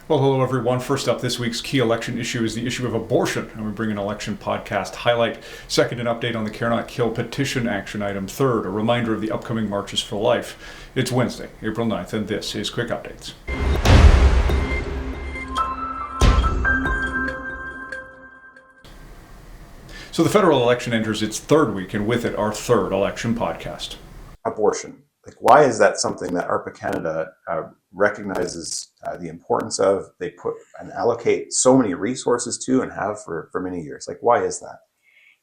Well, hello everyone. First up, this week's key election issue is the issue of abortion, and we bring an election podcast highlight. Second, an update on the Care Not Kill petition action item. Third, a reminder of the upcoming Marches for Life. It's Wednesday, April 9th, and this is Quick Updates. So the federal election enters its third week, and with it, our third election podcast. Abortion. Why is that something that ARPA Canada recognizes the importance of? They put and allocate so many resources to and have for many years. Why is that?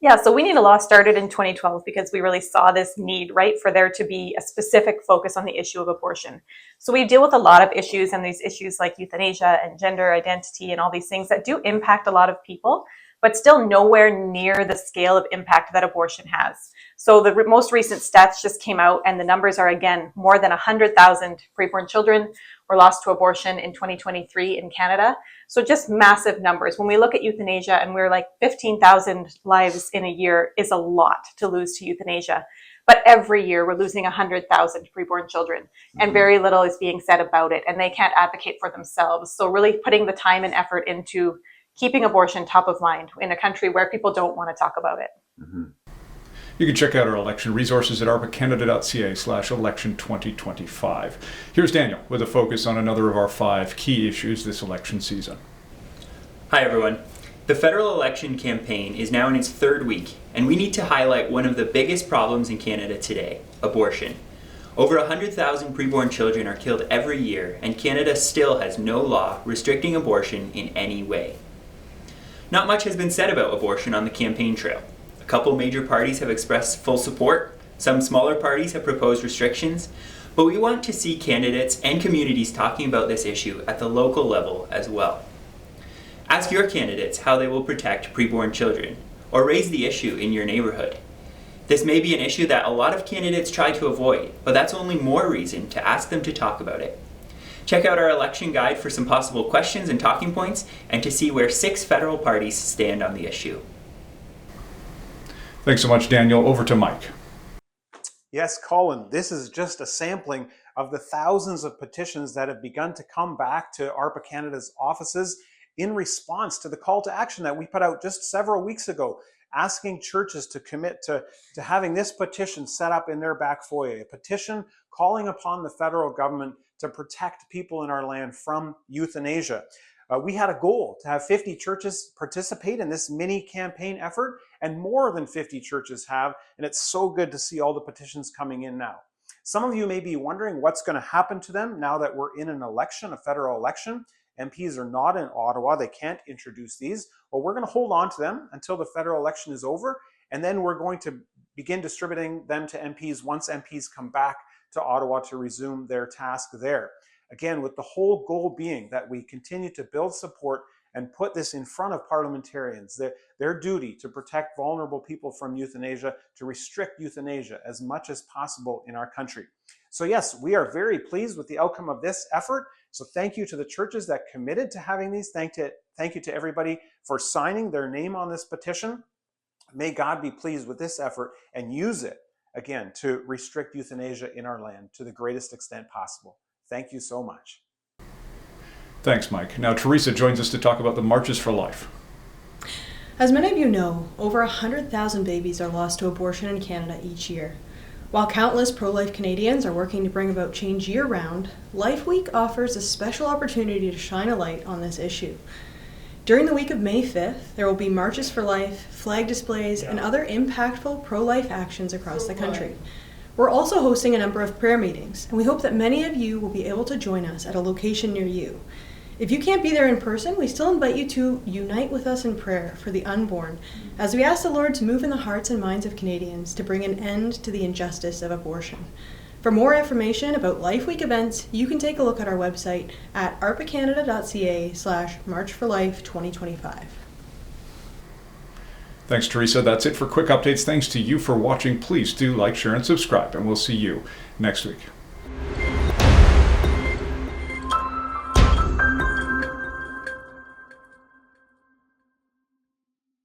Yeah, so We Need a Law started in 2012 because we really saw this need, right, for there to be a specific focus on the issue of abortion. So we deal with a lot of issues, and these issues like euthanasia and gender identity and all these things that do impact a lot of people, but still nowhere near the scale of impact that abortion has. So the most recent stats just came out, and the numbers are, again, more than 100,000 preborn children were lost to abortion in 2023 in Canada. So just massive numbers. When we look at euthanasia, and we're like 15,000 lives in a year is a lot to lose to euthanasia. But every year we're losing 100,000 preborn children, and very little is being said about it, and they can't advocate for themselves. So really putting the time and effort into keeping abortion top of mind in a country where people don't want to talk about it. Mm-hmm. You can check out our election resources at arpacanada.ca/election2025. Here's Daniel with a focus on another of our 5 key issues this election season. Hi everyone. The federal election campaign is now in its third week, and we need to highlight one of the biggest problems in Canada today, abortion. Over 100,000 preborn children are killed every year, and Canada still has no law restricting abortion in any way. Not much has been said about abortion on the campaign trail. A couple major parties have expressed full support, some smaller parties have proposed restrictions, but we want to see candidates and communities talking about this issue at the local level as well. Ask your candidates how they will protect preborn children, or raise the issue in your neighborhood. This may be an issue that a lot of candidates try to avoid, but that's only more reason to ask them to talk about it. Check out our election guide for some possible questions and talking points, and to see where 6 federal parties stand on the issue. Thanks so much, Daniel. Over to Mike. Yes, Colin, this is just a sampling of the thousands of petitions that have begun to come back to ARPA Canada's offices in response to the call to action that we put out just several weeks ago, asking churches to commit to having this petition set up in their back foyer, a petition calling upon the federal government to protect people in our land from euthanasia. We had a goal to have 50 churches participate in this mini campaign effort, and more than 50 churches have, and it's so good to see all the petitions coming in now. Some of you may be wondering what's going to happen to them now that we're in an election, a federal election. MPs are not in Ottawa, they can't introduce these. Well, we're going to hold on to them until the federal election is over, and then we're going to begin distributing them to MPs once MPs come back to Ottawa to resume their task there. Again, with the whole goal being that we continue to build support and put this in front of parliamentarians, their duty to protect vulnerable people from euthanasia, to restrict euthanasia as much as possible in our country. So yes, we are very pleased with the outcome of this effort. So thank you to the churches that committed to having these. Thank you to everybody for signing their name on this petition. May God be pleased with this effort and use it, again, to restrict euthanasia in our land to the greatest extent possible. Thank you so much. Thanks, Mike. Now, Teresa joins us to talk about the Marches for Life. As many of you know, over 100,000 babies are lost to abortion in Canada each year. While countless pro-life Canadians are working to bring about change year-round, Life Week offers a special opportunity to shine a light on this issue. During the week of May 5th, there will be Marches for Life, flag displays, and other impactful pro-life actions across the country. We're also hosting a number of prayer meetings, and we hope that many of you will be able to join us at a location near you. If you can't be there in person, we still invite you to unite with us in prayer for the unborn, as we ask the Lord to move in the hearts and minds of Canadians to bring an end to the injustice of abortion. For more information about Life Week events, you can take a look at our website at arpacanada.ca/marchforlife2025. Thanks, Teresa. That's it for Quick Updates. Thanks to you for watching. Please do like, share, and subscribe, and we'll see you next week.